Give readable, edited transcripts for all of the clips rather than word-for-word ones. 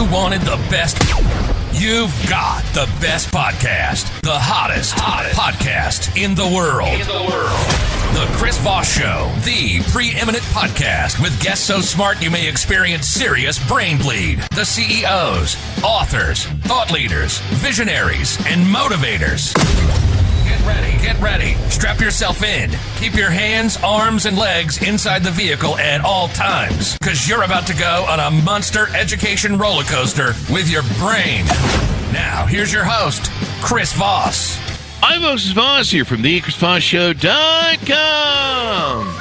you wanted the best, you've got the best podcast. The hottest podcast in the world. The Chris Voss Show, the preeminent podcast with guests so smart you may experience serious brain bleed. The CEOs, authors, thought leaders, visionaries, and motivators. Get ready. Strap yourself in. Keep your hands, arms, and legs inside the vehicle at all times, because you're about to go on a monster education roller coaster with your brain. Now, here's your host, Chris Voss. I'm Moses Voss here from the ChrisVossShow.com.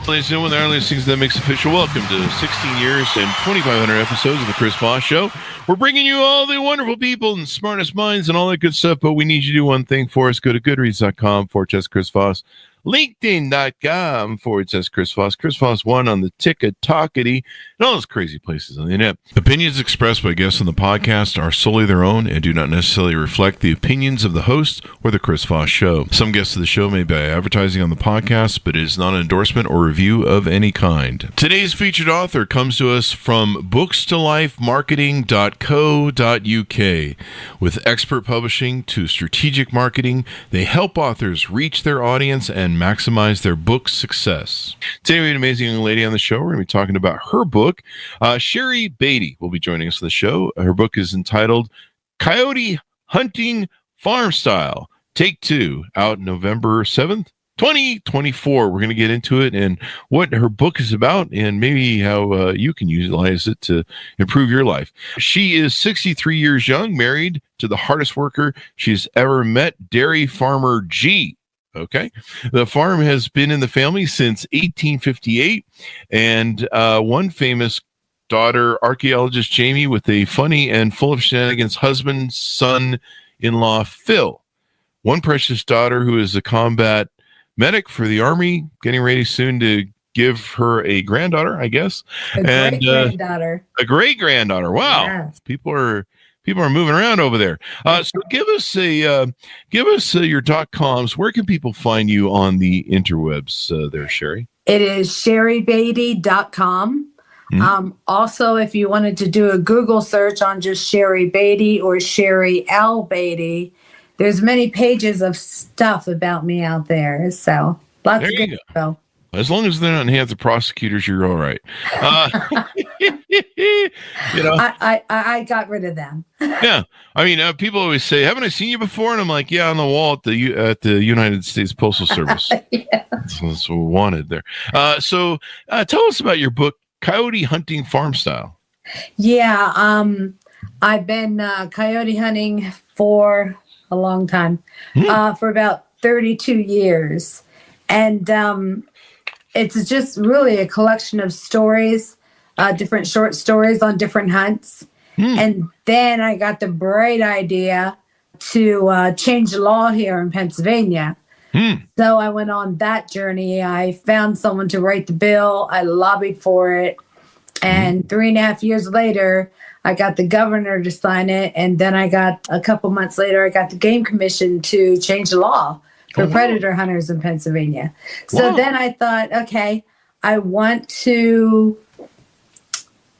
Ladies and gentlemen, our listeners, that makes official welcome to 16 years and 2,500 episodes of the Chris Voss Show. We're bringing you all the wonderful people and smartest minds and all that good stuff, but we need you to do one thing for us. Go to goodreads.com/Chris Voss, LinkedIn.com/Chris Voss, Chris Voss 1 on the Ticketockety, and all those crazy places on the internet. Opinions expressed by guests on the podcast are solely their own and do not necessarily reflect the opinions of the host or the Chris Voss Show. Some guests of the show may be advertising on the podcast, but it is not an endorsement or review of any kind. Today's featured author comes to us from bookstolifemarketing.co.uk. With expert publishing to strategic marketing, they help authors reach their audience and maximize their book's success. Today we have an amazing young lady on the show. We're going to be talking about her book. Sheri Baity will be joining us on the show. Her book is entitled Coyote Hunting Farm Style, Take 2, out November 7th, 2024. We're going to get into it and what her book is about and maybe how you can utilize it to improve your life. She is 63 years young, married to the hardest worker she's ever met, dairy farmer G. Okay. The farm has been in the family since 1858, and one famous daughter, archaeologist Jamie, with a funny and full of shenanigans husband, son-in-law Phil. One precious daughter who is a combat medic for the Army, getting ready soon to give her a granddaughter, I guess. A great-granddaughter. A great-granddaughter. Wow. Yes. People are moving around over there. So give us your .coms. Where can people find you on the interwebs there, Sheri? It is sheribaity.com. Mm-hmm. Also, if you wanted to do a Google search on just Sheri Baity or Sheri L. Baity, there's many pages of stuff about me out there. So lots of good info. As long as they're not in the hands of prosecutors, you're all right. I got rid of them. Yeah, I mean, people always say, "Haven't I seen you before?" And I'm like, "Yeah, on the wall at the United States Postal Service." Yeah. That's what we wanted there. So tell us about your book, Coyote Hunting Farm Style. Yeah, I've been coyote hunting for a long time, for about 32 years, and it's just really a collection of stories, different short stories on different hunts. And then I got the bright idea to change the law here in Pennsylvania. So I went on that journey. I found someone to write the bill. I lobbied for it. And 3.5 years later, I got the governor to sign it. And then a couple months later, I got the Game Commission to change the law for predator hunters in Pennsylvania. So then I thought, okay, I want to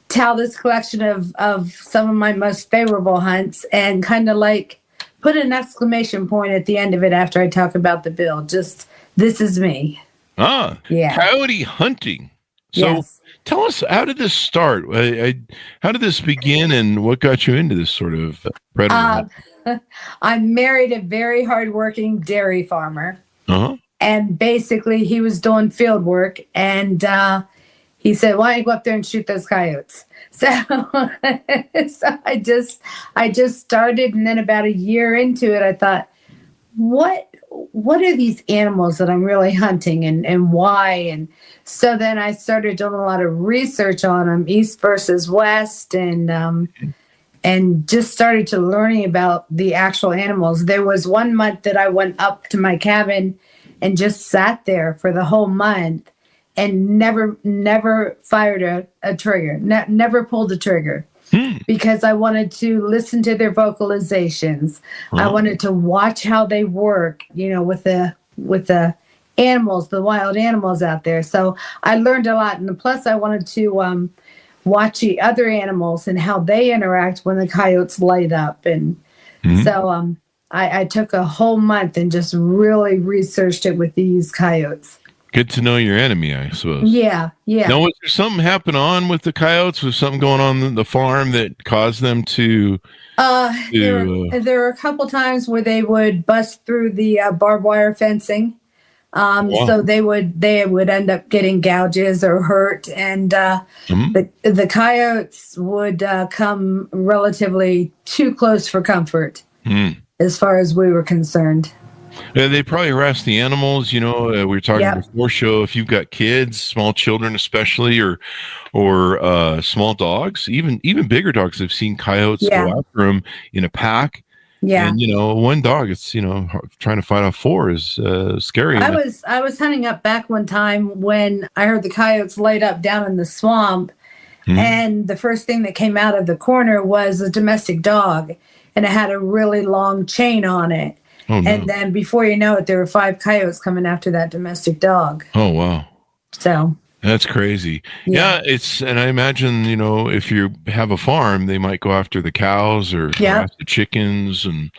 tell this collection of some of my most favorable hunts and kind of like put an exclamation point at the end of it after I talk about the bill. Just, this is me. Yeah. Coyote hunting. So yes. Tell us, how did this start? How did this begin and what got you into this sort of predator hunt? I married a very hardworking dairy farmer, and basically he was doing field work, and he said, "Why don't you go up there and shoot those coyotes?" So, I just started, and then about a year into it, I thought, what are these animals that I'm really hunting, and why? And so then I started doing a lot of research on them, East versus West, and just started to learning about the actual animals. There was 1 month that I went up to my cabin and just sat there for the whole month and never fired a trigger, never pulled a trigger, because I wanted to listen to their vocalizations. I wanted to watch how they work, with the animals, the wild animals out there. So I learned a lot. And plus I wanted to watch the other animals and how they interact when the coyotes light up. And so I took a whole month and just really researched it with these coyotes. Get to know your enemy, I suppose. Yeah. Now, was there something happen on with the coyotes? Was something going on in the farm that caused them to? There were a couple times where they would bust through the barbed wire fencing. Wow. So they would end up getting gouges or hurt, and the coyotes would come relatively too close for comfort, as far as we were concerned. They probably harass the animals. We were talking before show. If you've got kids, small children especially, or small dogs, even bigger dogs, I've seen coyotes go after them in a pack. Yeah, and one dog, it's trying to fight off four is scary. I was hunting up back one time when I heard the coyotes laid up down in the swamp, and the first thing that came out of the corner was a domestic dog, and it had a really long chain on it. Oh, no. And then before you know it, there were 5 coyotes coming after that domestic dog. Oh, wow. So that's crazy. Yeah, and I imagine, if you have a farm, they might go after the cows or the chickens and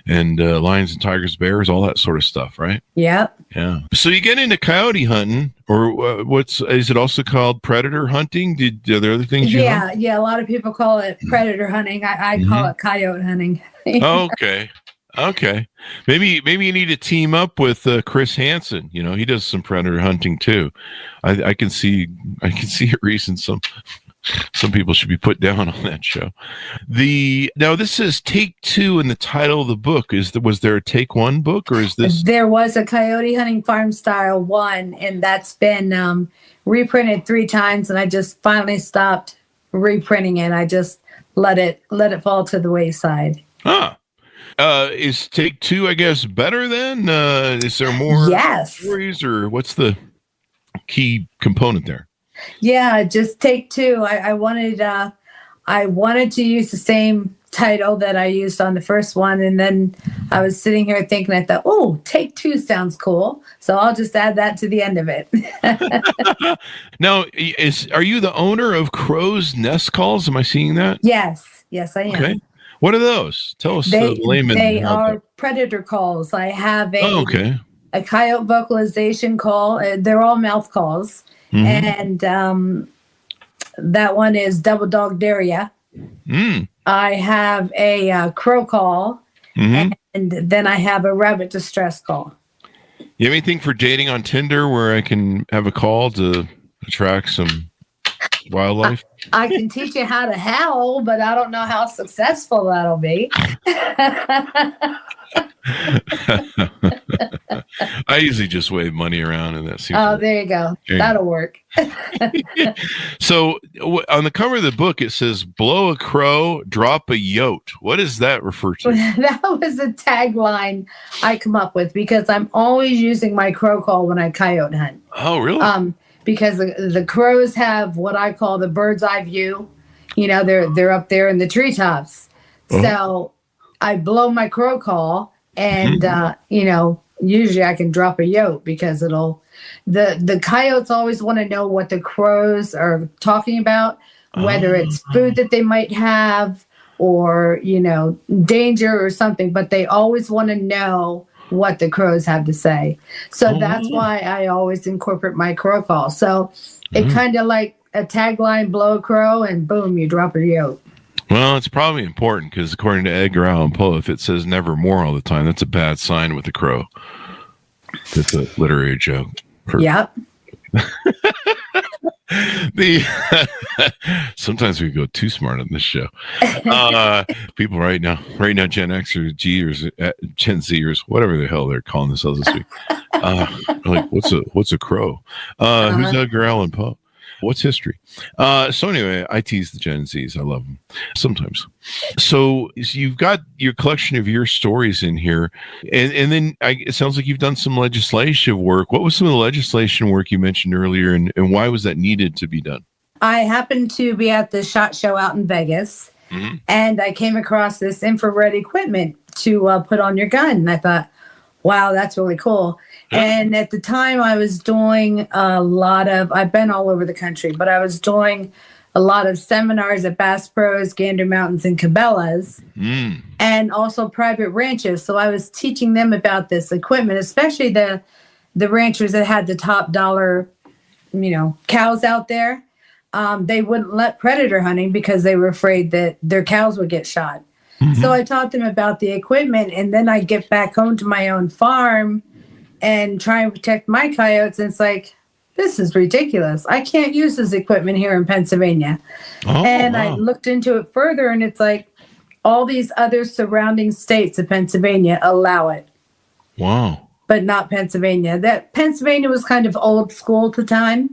lions and tigers, bears, all that sort of stuff, right? Yeah. Yeah. So you get into coyote hunting, or is it also called predator hunting? Are there other things you hunt? Yeah. A lot of people call it predator hunting. I call it coyote hunting. Okay. Maybe you need to team up with Chris Hansen. He does some predator hunting too. I can see a reason some people should be put down on that show. Now this says Take 2 in the title of the book. Was there a Take 1 book, or is this? There was a Coyote Hunting Farm Style 1, and that's been reprinted 3 times, and I just finally stopped reprinting it. I just let it fall to the wayside. Is Take 2, I guess, better then? Is there more stories, or what's the key component there? Yeah, just Take 2. I wanted to use the same title that I used on the first one, and then I was sitting here thinking, I thought, oh, Take 2 sounds cool, so I'll just add that to the end of it. Now, are you the owner of Crow's Nest Calls? Am I seeing that? Yes, I am. Okay. What are those? Tell us the layman. They are predator calls. I have a coyote vocalization call. They're all mouth calls. And that one is double dog dare ya. I have a crow call. And then I have a rabbit distress call. You have anything for dating on Tinder where I can have a call to attract some wildlife? I can teach you how to howl, but I don't know how successful that'll be. I usually just wave money around, and that seems. Oh, there you go. That'll work. So, on the cover of the book, it says "Blow a crow, drop a yote." What does that refer to? That was a tagline I come up with because I'm always using my crow call when I coyote hunt. Oh, really? Because the crows have what I call the bird's eye view. They're up there in the treetops. So I blow my crow call, and usually I can drop a yote because the coyotes always want to know what the crows are talking about, whether it's food that they might have or danger or something, but they always want to know what the crows have to say. So that's why I always incorporate my crow call. So it kind of like a tagline, blow a crow, and boom, you drop a yote. Well, it's probably important because according to Edgar Allan Poe, if it says nevermore all the time, that's a bad sign with the crow. That's a literary joke. Yep. Sometimes we go too smart on this show. People right now, Gen X or Gen Zers, whatever the hell they're calling themselves this week. Like, what's a crow? Who's Edgar Allan Poe? What's history? So anyway, I tease the Gen Zs. I love them sometimes. So you've got your collection of your stories in here, and then it sounds like you've done some legislative work. What was some of the legislation work you mentioned earlier, and why was that needed to be done? I happened to be at the SHOT Show out in Vegas, and I came across this infrared equipment to put on your gun, and I thought, wow, that's really cool. And at the time I was doing I've been all over the country, but I was doing a lot of seminars at Bass Pros, Gander Mountains, and Cabela's, and also private ranches. So I was teaching them about this equipment, especially the ranchers that had the top dollar, cows out there. They wouldn't let predator hunting because they were afraid that their cows would get shot. So I taught them about the equipment, and then I get back home to my own farm and try and protect my coyotes. And it's like, this is ridiculous. I can't use this equipment here in Pennsylvania. I looked into it further, and it's like all these other surrounding states of Pennsylvania allow it. Wow. But not Pennsylvania. That Pennsylvania was kind of old school at the time.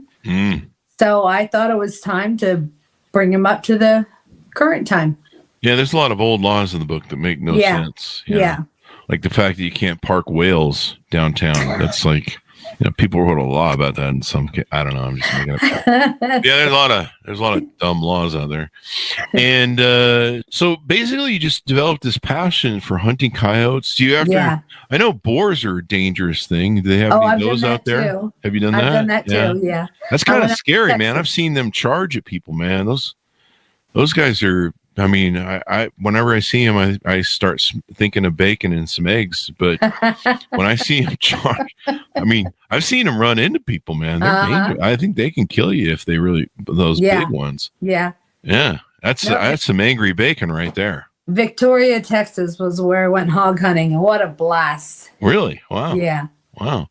So I thought it was time to bring them up to the current time. Yeah, there's a lot of old laws in the book that make no sense. Yeah. Like the fact that you can't park whales downtown. That's like, people wrote a law about that in some case. I don't know. I'm just making up. Yeah, there's a lot of dumb laws out there. And so basically you just developed this passion for hunting coyotes. Do you have to, I know boars are a dangerous thing. Do they have any of those out there? Too. Have you done that? I've done that too, yeah. That's kind of scary, man. I've seen them charge at people, man. Those guys are, I mean, I whenever I see him, I start thinking of bacon and some eggs. But when I see him charge, I mean, I've seen him run into people, man. They're dangerous. I think they can kill you if they really, those big ones. Yeah. Yeah. That's some angry bacon right there. Victoria, Texas was where I went hog hunting. And what a blast. Really? Wow. Yeah. Wow.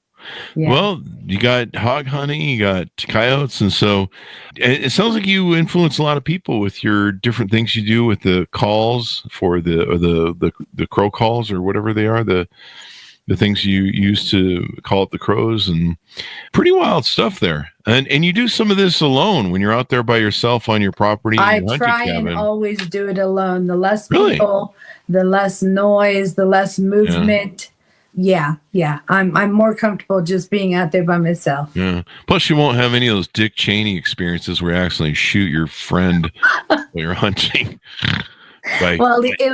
Yeah. Well, you got hog hunting, you got coyotes, and so it sounds like you influence a lot of people with your different things you do with the calls for the crow calls or whatever they are, the things you use to call up the crows, and pretty wild stuff there. And you do some of this alone when you're out there by yourself on your property. I try and always do it alone. The less people, the less noise, the less movement. Yeah. I'm more comfortable just being out there by myself. Yeah. Plus, you won't have any of those Dick Cheney experiences where you accidentally shoot your friend while you're hunting. By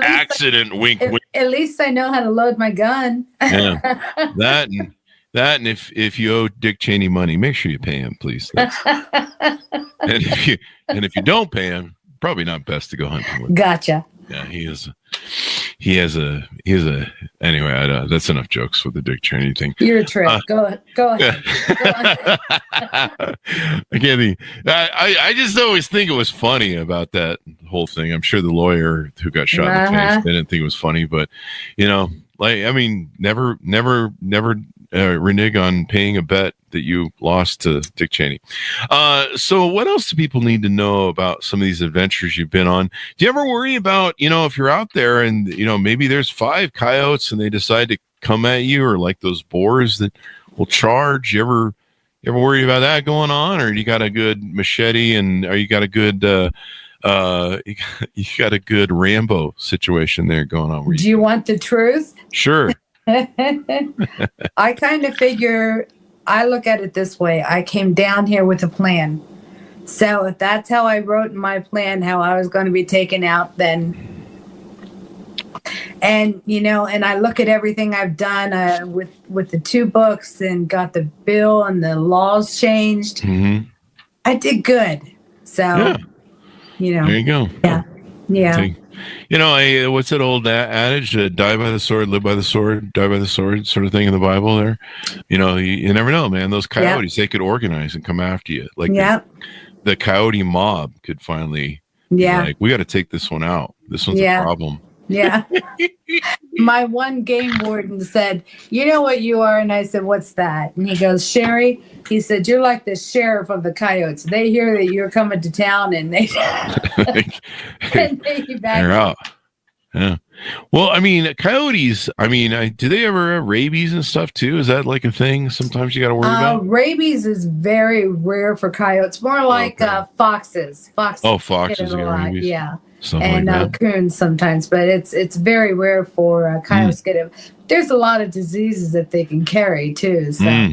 accident, wink. At least I know how to load my gun. Yeah. That and if you owe Dick Cheney money, make sure you pay him, please. And if you don't pay him, probably not best to go hunting with. Gotcha. Yeah, he has a anyway, that's enough jokes with the Dick Cheney thing. You're a trip. Go ahead. I just always think it was funny about that whole thing. I'm sure the lawyer who got shot in the face didn't think it was funny, but never renege on paying a bet that you lost to Dick Cheney. So what else do people need to know about some of these adventures you've been on? Do you ever worry about, if you're out there and, maybe there's 5 coyotes and they decide to come at you, or like those boars that will charge? You ever worry about that going on? Or you got a good machete you got a good, you got a good Rambo situation there going on? Do you want the truth? Sure. I kind of figure, I look at it this way. I came down here with a plan. So if that's how I wrote in my plan, how I was going to be taken out, then, and I look at everything I've done with the 2 books and got the bill and the laws changed. Mm-hmm. I did good. So, there you go. Yeah. What's that old adage? Die by the sword, live by the sword, die by the sword, sort of thing in the Bible there. You never know, man. Those coyotes, they could organize and come after you. Like the coyote mob could finally be like, we got to take this one out. This one's a problem. Yeah. My one game warden said, "You know what you are?" And I said, "What's that?" And he goes, "Sheri," he said, "you're like the sheriff of the coyotes. They hear that you're coming to town and they they're out." Yeah. Well, coyotes, do they ever have rabies and stuff too? Is that like a thing sometimes you got to worry about? Rabies is very rare for coyotes, more like foxes. Foxes get rabies. Yeah. Something like coons sometimes, but it's very rare for coyotes get it. There's a lot of diseases that they can carry too. So.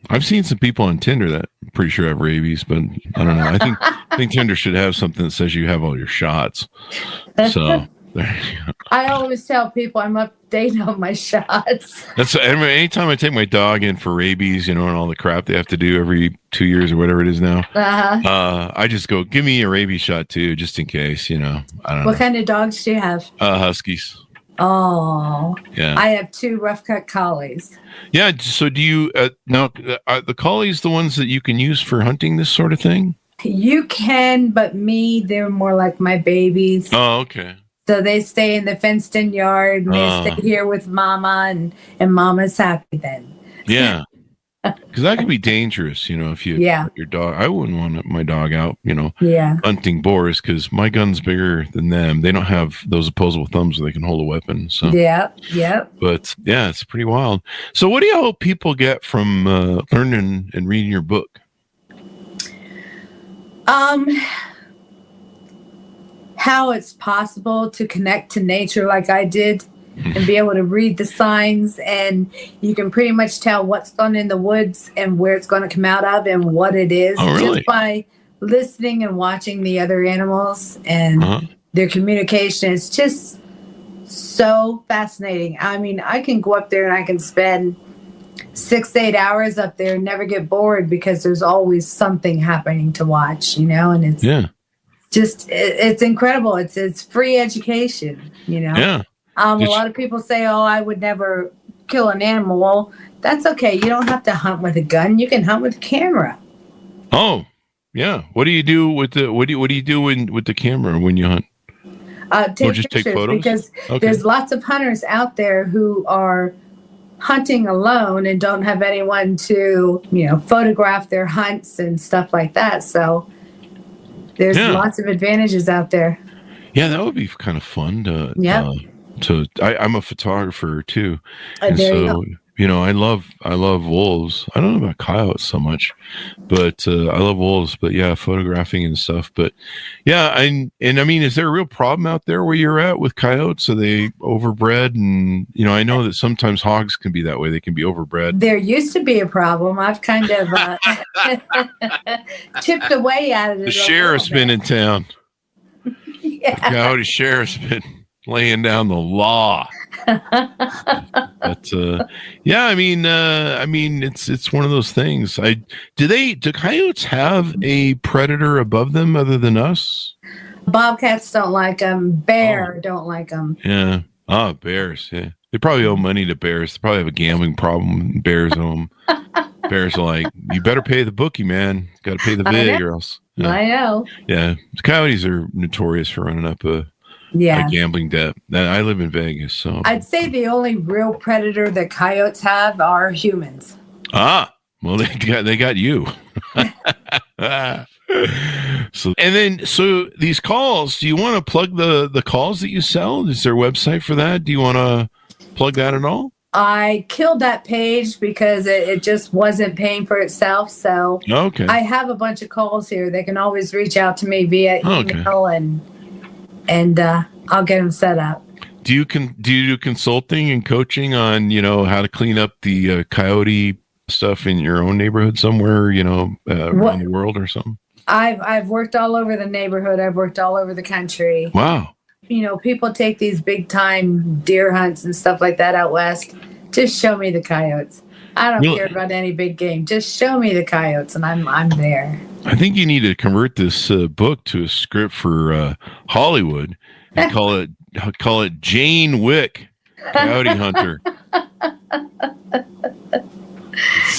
I've seen some people on Tinder that I'm pretty sure have rabies, but I don't know. I think Tinder should have something that says you have all your shots. So I always tell people I'm updating on my shots. That's anytime I take my dog in for rabies, and all the crap they have to do every 2 years or whatever it is now. I just go, give me a rabies shot too, just in case. I don't know. What kind of dogs do you have? Huskies. Oh, yeah. I have 2 rough cut collies. Yeah. So do you now? Are the collies the ones that you can use for hunting this sort of thing? You can, but they're more like my babies. Oh, okay. So they stay in the fenced-in yard, and they stay here with Mama, and Mama's happy then. Yeah. Because that could be dangerous, if you put your dog. I wouldn't want my dog out, hunting boars, because my gun's bigger than them. They don't have those opposable thumbs where they can hold a weapon. So yeah. But yeah, it's pretty wild. So what do you hope people get from learning and reading your book? How it's possible to connect to nature like I did, and be able to read the signs, and you can pretty much tell what's going in the woods and where it's going to come out of and what it is, just by listening and watching the other animals and their communication. It's just so fascinating. I mean, I can go up there and I can spend 6 to 8 hours up there and never get bored, because there's always something happening to watch, and it's just, it's incredible. It's free education, Yeah. A lot of people say, oh, I would never kill an animal. Well, that's okay. You don't have to hunt with a gun. You can hunt with a camera. Oh, yeah. What do you do with the what do you do with the camera when you hunt? Take photos? Because there's lots of hunters out there who are hunting alone and don't have anyone to, photograph their hunts and stuff like that. So there's lots of advantages out there. Yeah, that would be kind of fun to I'm a photographer too. And so, I love wolves. I don't know about coyotes so much, but I love wolves. But yeah, photographing and stuff. But yeah, and I mean, is there a real problem out there where you're at with coyotes? Are they overbred? And I know that sometimes hogs can be that way. They can be overbred. There used to be a problem. I've kind of chipped away at it. The sheriff's been in town. Yeah. The coyote sheriff's been laying down the law. But yeah, I mean it's one of those things. Do coyotes have a predator above them other than us? Bobcats don't like them. Bear don't like them. Yeah. Bears. Yeah. They probably owe money to bears. They probably have a gambling problem. Bears owe them. Bears are like, you better pay the bookie, man. Got to pay the vig or else. Yeah. I know. Yeah. Coyotes are notorious for running up a gambling debt. I live in Vegas, so I'd say the only real predator that coyotes have are humans. Well, they got you. So these calls, do you want to plug the calls that you sell? Is there a website for that? Do you want to plug that at all? I killed that page because it just wasn't paying for itself. So I have a bunch of calls here. They can always reach out to me via email, and I'll get them set up. Do you do consulting and coaching on how to clean up the coyote stuff in your own neighborhood somewhere, around the world or something? I've worked all over the neighborhood. I've worked all over the country. Wow. People take these big time deer hunts and stuff like that out west. Just show me the coyotes. I don't care about any big game. Just show me the coyotes, and I'm there. I think you need to convert this book to a script for Hollywood and call it Jane Wick, Coyote Hunter.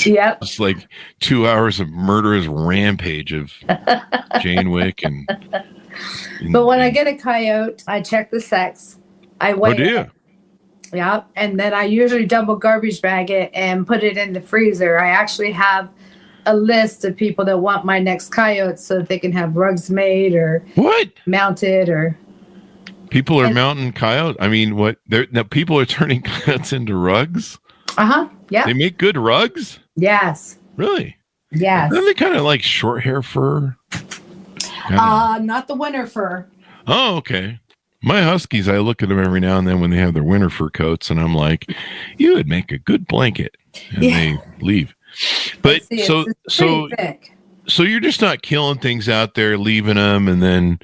Yep. It's like 2 hours of murderous rampage of Jane Wick But when I get a coyote, I check the sex. I weigh it. Yeah, and then I usually double garbage bag it and put it in the freezer. I actually have a list of people that want my next coyote so that they can have rugs made or mounted or. People are mounting coyote. I mean, now people are turning coyotes into rugs. Yeah. They make good rugs. Yes. Really? Yes. Are they kind of like short hair fur? Not the winter fur. Oh, okay. My huskies, I look at them every now and then when they have their winter fur coats, and I'm like, you would make a good blanket. And they leave. But it's so thick. So you're just not killing things out there, leaving them, and then,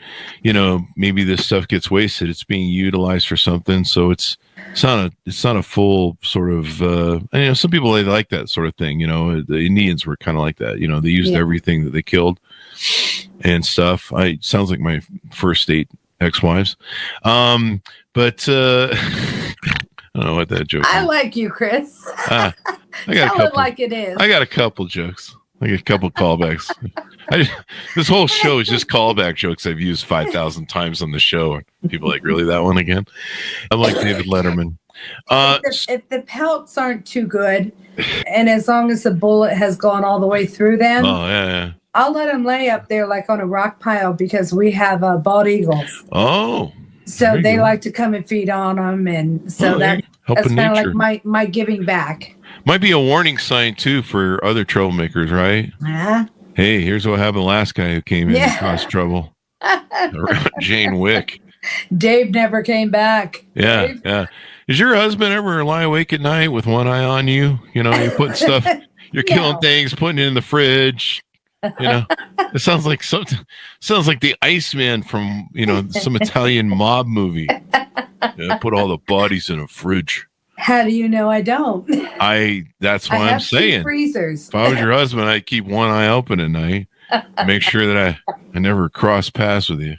maybe this stuff gets wasted. It's being utilized for something. So it's not a full sort of, some people, they like that sort of thing. The Indians were kind of like that. They used everything that they killed and stuff. Sounds like my first 8 ex-wives. But I don't know what that joke I is. like you, Chris. I got Tell it like it is. I got a couple jokes. I get a couple callbacks. This whole show is just callback jokes I've used 5,000 times on the show. People are like, really, that one again? I'm like David Letterman. If the pelts aren't too good, and as long as the bullet has gone all the way through them, I'll let them lay up there like on a rock pile because we have bald eagles. Oh. So they like to come and feed on them. And so that's kind of like my giving back. Might be a warning sign, too, for other troublemakers, right? Yeah. Hey, here's what happened to the last guy who came in and caused trouble. Jane Wick. Dave never came back. Yeah, Dave? yeah. Does your husband ever lie awake at night with one eye on you? You're putting stuff, you're killing things, putting it in the fridge. It sounds like something. Sounds like the Iceman from some Italian mob movie. Put all the bodies in a fridge. How do you know I don't? That's why I'm saying. 2 freezers. If I was your husband, I'd keep one eye open at night. Make sure that I never cross paths with you.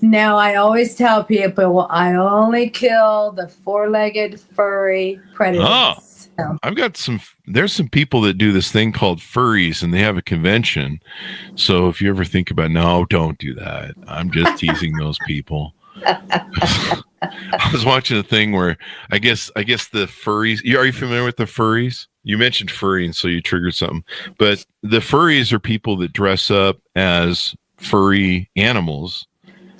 Now, I always tell people I only kill the 4-legged furry predators. Oh, so. I've got there's some people that do this thing called furries, and they have a convention. So if you ever think about, no, don't do that. I'm just teasing those people. I was watching a thing where I guess the furries. Are you familiar with the furries? You mentioned furry, and so you triggered something. But the furries are people that dress up as furry animals,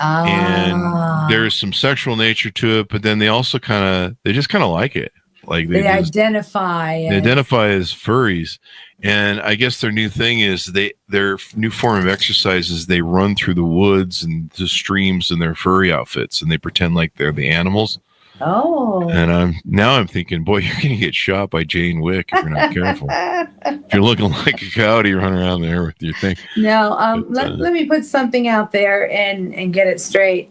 and there's some sexual nature to it. But then they also they just kind of like it. Like they identify. They identify as furries. And I guess their new thing is their new form of exercise is they run through the woods and the streams in their furry outfits, and they pretend like they're the animals. Oh. And I'm thinking, boy, you're going to get shot by Jane Wick if you're not careful. If you're looking like a coyote running around there with your thing. No, let me put something out there and get it straight.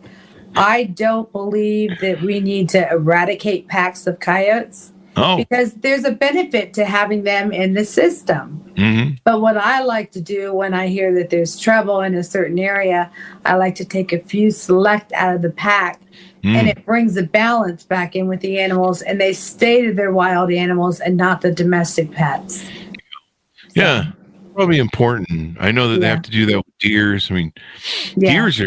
I don't believe that we need to eradicate packs of coyotes. Oh. Because there's a benefit to having them in the system. Mm-hmm. But what I like to do when I hear that there's trouble in a certain area, I like to take a few select out of the pack, and it brings the balance back in with the animals, and they stay to their wild animals and not the domestic pets. Yeah, probably important. I know that they have to do that with deers. I mean, deers.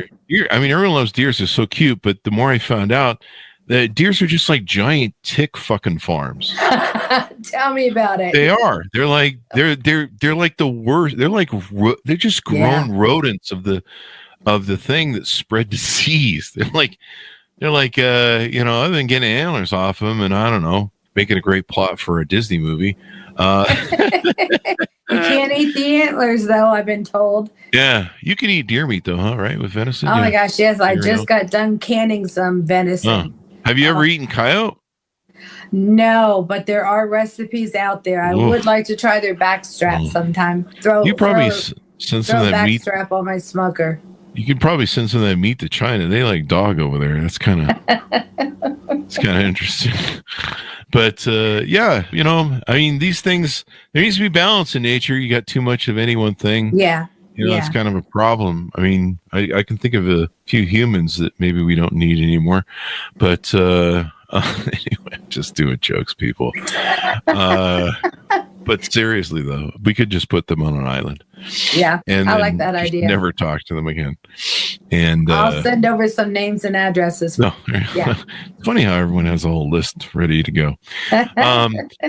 I mean, everyone loves deers. They're so cute, but the more I found out, the deers are just like giant tick fucking farms. Tell me about it. They are. They're like the worst. They're just grown rodents of the thing that spread disease. They're like other than getting antlers off them, and I don't know, making a great plot for a Disney movie. You can't eat the antlers, though, I've been told. Yeah, you can eat deer meat, though, huh? Right, with venison? Oh, my gosh, yes. I just got done canning some venison. Have you ever eaten coyote? No, but there are recipes out there. I would like to try their backstrap sometime. You probably send some of that meat. Backstrap on my smoker. You could probably send some of that meat to China. They like dog over there. That's kind of interesting. But I mean, these things, there needs to be balance in nature. You got too much of any one thing. Yeah. It's kind of a problem. I mean, I can think of a few humans that maybe we don't need anymore. But anyway, I'm just doing jokes, people. But seriously, though, we could just put them on an island. Yeah, and I like that idea. Never talk to them again. And I'll send over some names and addresses. No, yeah. It's funny how everyone has a whole list ready to go.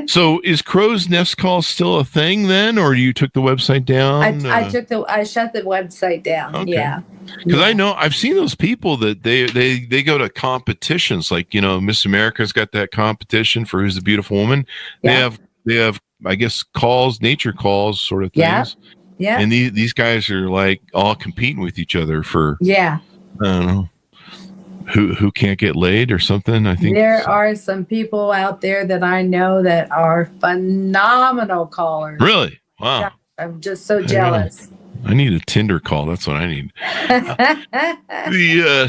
So is Crow's Nest Call still a thing then, or you took the website down? I shut the website down. Okay. Yeah. Because I know I've seen those people that they go to competitions, like Miss America's got that competition for Who's the Beautiful Woman. Yeah. They have I guess nature calls sort of things. Yeah. And these guys are like all competing with each other for I don't know who can't get laid or something. I think there are some people out there that I know that are phenomenal callers. Really? Wow. I'm just so jealous. I need a Tinder call. That's what I need.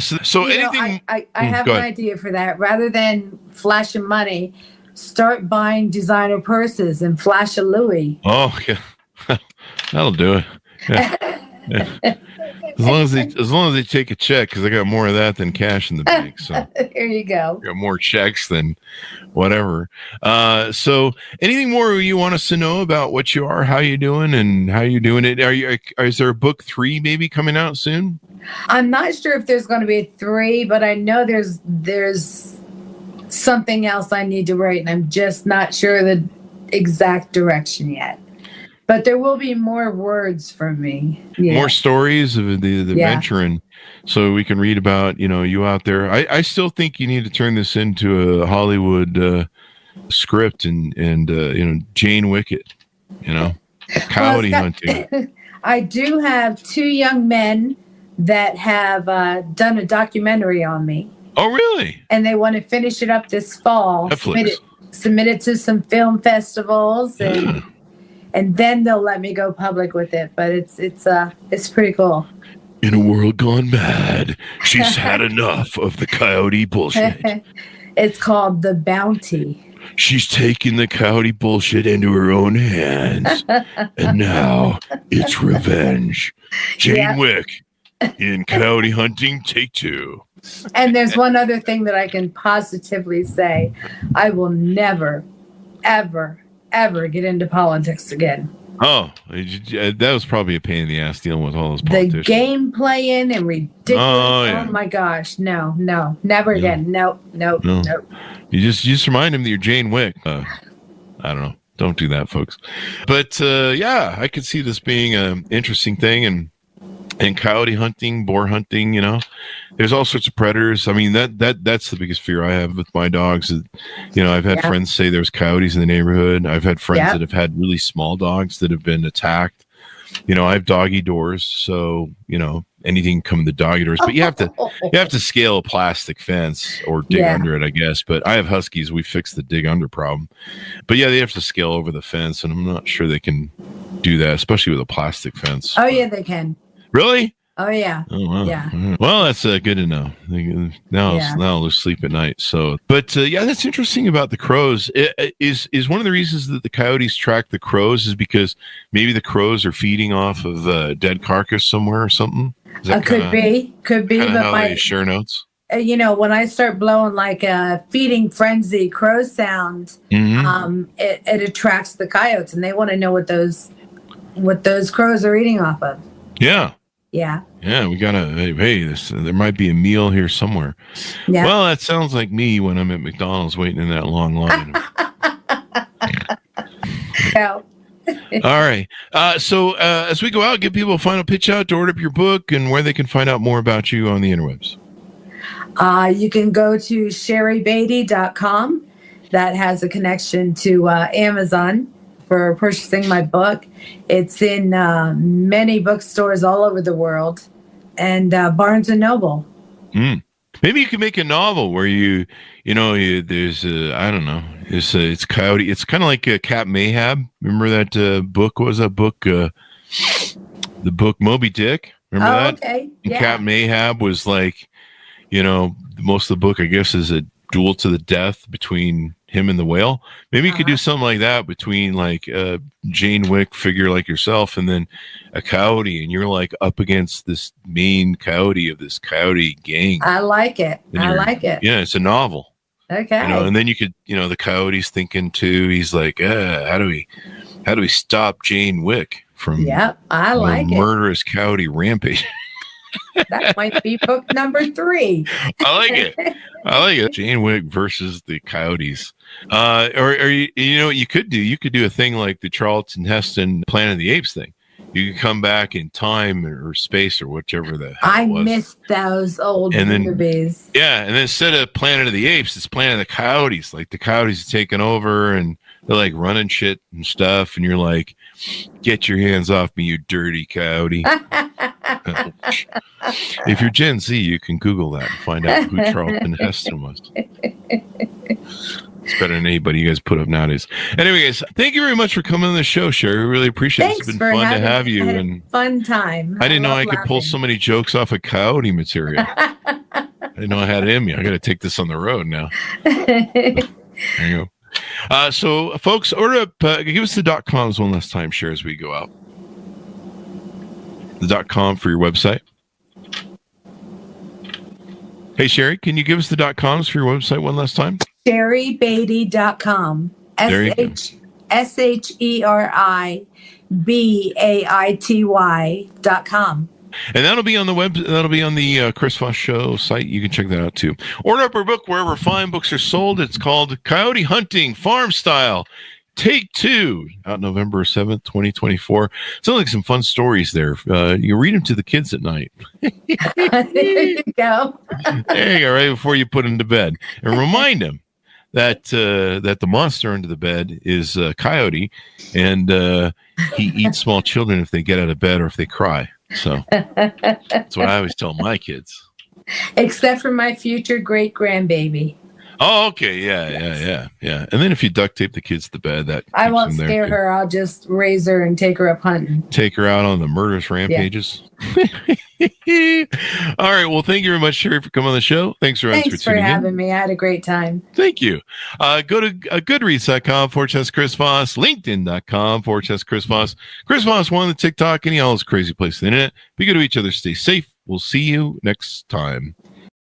So anything. I have go an ahead. idea for that. Rather than flashing money, start buying designer purses and flash a Louis. Oh yeah, that'll do it. Yeah. As long as they take a check, because I got more of that than cash in the bank. So there you go. I got more checks than whatever. So anything more you want us to know about what you are, how you doing, and how you doing it? Is there a book 3 maybe coming out soon? I'm not sure if there's going to be a 3, but I know there's something else I need to write, and I'm just not sure the exact direction yet. But there will be more words from me. Yeah. More stories of the venture, and so we can read about, you out there. I still think you need to turn this into a Hollywood script and Jane Wicket, coyote hunting. I do have 2 young men that have done a documentary on me. Oh, really? And they want to finish it up this fall. Submit it to some film festivals, and then they'll let me go public with it. But it's pretty cool. In a world gone mad, she's had enough of the coyote bullshit. It's called The Bounty. She's taking the coyote bullshit into her own hands, and now it's revenge. Jane Wick in Coyote Hunting Take 2. And there's one other thing that I can positively say. I will never, ever, ever get into politics again. Oh, that was probably a pain in the ass dealing with all those politicians. The game playing and ridiculous. Oh my gosh. No, never again. Nope. You just remind him that you're Jane Wick. I don't know. Don't do that, folks. But I could see this being an interesting thing, and coyote hunting, boar hunting, there's all sorts of predators. I mean, that's the biggest fear I have with my dogs. I've had friends say there's coyotes in the neighborhood. I've had friends that have had really small dogs that have been attacked. I have doggy doors, so anything can come in the doggy doors. But you have to scale a plastic fence or dig under it, I guess. But I have huskies. We fixed the dig under problem. But they have to scale over the fence, and I'm not sure they can do that, especially with a plastic fence. Oh yeah, they can. Really? Oh yeah. Oh wow. Yeah. Well, that's good to know. Now I'll lose sleep at night. So, but that's interesting about the crows. Is one of the reasons that the coyotes track the crows is because maybe the crows are feeding off of a dead carcass somewhere or something. Could be. But my share notes. When I start blowing like a feeding frenzy crow sound, it attracts the coyotes, and they want to know what those crows are eating off of. Yeah. Yeah. Yeah, we gotta. Hey, there might be a meal here somewhere. Yeah. Well, that sounds like me when I'm at McDonald's waiting in that long line. Yeah. All right. So as we go out, give people a final pitch out to order up your book and where they can find out more about you on the interwebs. You can go to SheriBaity.com. That has a connection to Amazon for purchasing my book. It's in many bookstores all over the world, and Barnes and Noble. Maybe you could make a novel where there's I don't know. It's coyote. It's kind of like Cat Mayhab. Remember that book? What was that book? The book Moby Dick. Remember that? Okay. And Cat Mayhab was like, most of the book, I guess, is a duel to the death between him and the whale. Maybe you could do something like that between like a Jane Wick figure like yourself and then a coyote, and you're like up against this main coyote of this coyote gang. I like it. Yeah, it's a novel. Okay. And then you could, the coyote's thinking too. He's like, how do we stop Jane Wick from a murderous coyote rampage? That might be book number 3. I like it. Jane Wick versus the coyotes. Or what you could do? You could do a thing like the Charlton Heston Planet of the Apes thing. You could come back in time or space or whichever the hell it was. I missed those old movies. Yeah, and then instead of Planet of the Apes, it's Planet of the Coyotes. Like the coyotes are taking over and they're like running shit and stuff, and you're like, "Get your hands off me, you dirty coyote!" If you're Gen Z, you can Google that and find out who Charlton Heston was. It's better than anybody you guys put up nowadays. Anyway, guys, thank you very much for coming on the show, Sheri. We really appreciate it. Thanks It's been fun to have you. I had And a fun time. I didn't know I love could pull so many jokes off of Coyote material. I didn't know I had it in me. I got to take this on the road now. There you go. So, folks, order up. Give us the .coms one last time, Sheri, as we go out. The .com for your website. Hey, Sheri, can you give us the .coms for your website one last time? SheriBaity.com. SheriBaity.com. And that'll be on the web. That'll be on the Chris Voss Show site. You can check that out too. Order up our book wherever fine books are sold. It's called Coyote Hunting Farm Style, Take 2, out November 7th, 2024. Sounds like some fun stories there. You read them to the kids at night. There you go. There you go, right before you put them to bed, and remind them that the monster under the bed is Coyote, and he eats small children if they get out of bed or if they cry. So that's what I always tell my kids. Except for my future great grandbaby. Oh, okay, yeah. And then if you duct tape the kids to the bed, that I won't scare her. I'll just raise her and take her up hunting. Take her out on the murderous rampages. Yeah. All right. Well, thank you very much, Sheri, for coming on the show. Thanks for having me. I had a great time. Thank you. Go to goodreads.com/Chris Voss, LinkedIn.com/Chris Voss. Chris Voss, one on the TikTok, and all those crazy places on the internet. Be good to each other. Stay safe. We'll see you next time.